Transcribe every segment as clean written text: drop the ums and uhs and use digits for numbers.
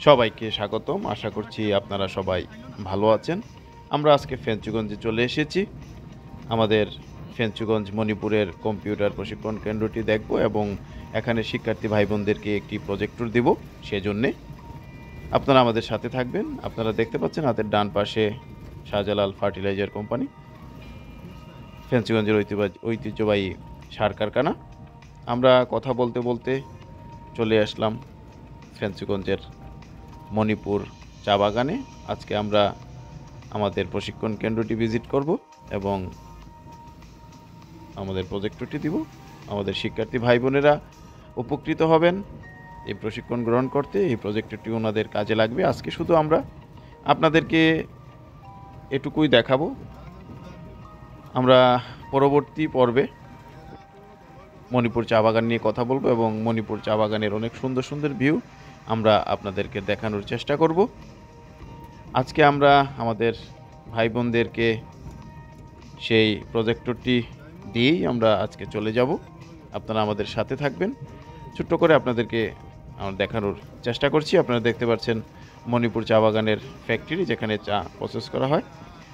সবাইকে স্বাগতম। আশা করছি আপনারা সবাই ভালো আছেন। আমরা আজকে ফেঞ্চুগঞ্জে চলে এসেছি। আমাদের ফেঞ্চুগঞ্জ মণিপুরের কম্পিউটার প্রশিক্ষণ কেন্দ্রটি দেখব এবং এখানে শিক্ষার্থী ভাই-বোনদেরকে একটি প্রজেক্টর দিব সেজন্যে। আপনারা আমাদের সাথে থাকবেন। আপনারা দেখতে পাচ্ছেন হাতের ডান পাশে শাহজালাল ফার্টিলাইজার কোম্পানি। ফেঞ্চুগঞ্জের ঐতিহ্যবাহী সার কারখানা। আমরা কথা বলতে, বলতে চলে আসলাম ফেঞ্চুগঞ্জের মণিপুর চা বাগানে। আজকে আমরা আমাদের প্রশিক্ষণ কেন্দ্রটি ভিজিট করব এবং আমাদের প্রজেক্টরটি দিব। আমাদের শিক্ষার্থী ভাই বোনেরা উপকৃত হবেন এই প্রশিক্ষণ গ্রহণ করতে। এই প্রজেক্টরটি ওনাদের কাজে লাগবে। আজকে শুধু আমরা আপনাদেরকে এটুকুই দেখাবো। আমরা পরবর্তী পর্বে মণিপুর চা বাগান নিয়ে কথা বলবো এবং মণিপুর চা বাগানের অনেক সুন্দর সুন্দর ভিউ আমরা আপনাদেরকে দেখানোর চেষ্টা করব। আজকে আমরা আমাদের ভাই বোনদেরকে সেই প্রজেক্টরটি দিয়েই আমরা আজকে চলে যাব। আপনারা আমাদের সাথে থাকবেন। ছোট্ট করে আপনাদেরকে দেখানোর চেষ্টা করছি। আপনারা দেখতে পাচ্ছেন মণিপুর চা বাগানের ফ্যাক্টরি, যেখানে চা প্রসেস করা হয়।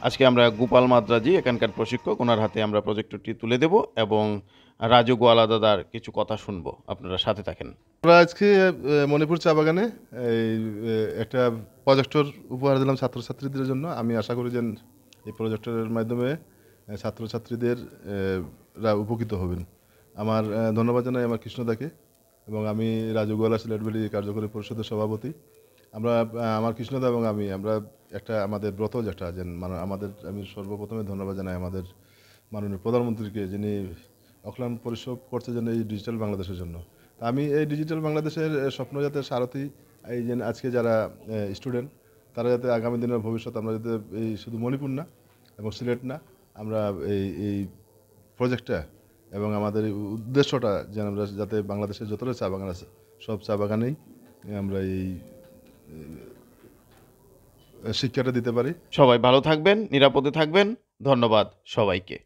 আজকে আমরা গোপাল মাদ্রাজি এখানকার প্রশিক্ষক, ওনার হাতে আমরা প্রজেক্টরটি তুলে দেব এবং রাজু গোয়ালা দাদার কিছু কথা শুনবো। আপনারা সাথে থাকেন। আমরা আজকে মণিপুর চা বাগানে একটা প্রজেক্টর উপহার দিলাম ছাত্রছাত্রীদের জন্য। আমি আশা করি যে এই প্রজেক্টরের মাধ্যমে ছাত্রছাত্রীদের রা উপকৃত হবেন। আমার ধন্যবাদ জানাই আমার কৃষ্ণদাকে, এবং আমি রাজু গোয়ালা সিলেট ভ্যালি কার্যকরী পরিষদের সভাপতি। আমরা আমার কৃষ্ণদা এবং আমরা একটা আমাদের ব্রত যেটা মানে আমি সর্বপ্রথমে ধন্যবাদ জানাই আমাদের মাননীয় প্রধানমন্ত্রীকে, যিনি অক্লান্ত পরিশ্রম করছে যেন এই ডিজিটাল বাংলাদেশের জন্য। তা আমি এই ডিজিটাল বাংলাদেশের স্বপ্নজাতে সারথি, এই যে আজকে যারা স্টুডেন্ট, তারা যাতে আগামী দিনের ভবিষ্যৎ আমরা যাতে এই শুধু মণিপুর না এবং সিলেট না, আমরা এই প্রজেক্টটা এবং আমাদের এই উদ্দেশ্যটা যেন আমরা যাতে বাংলাদেশের যতটা চা বাগান আছে সব চা বাগানেই আমরা এই শিক্ষাটা দিতে পারি। সবাই ভালো থাকবেন, নিরাপদে থাকবেন। ধন্যবাদ সবাইকে।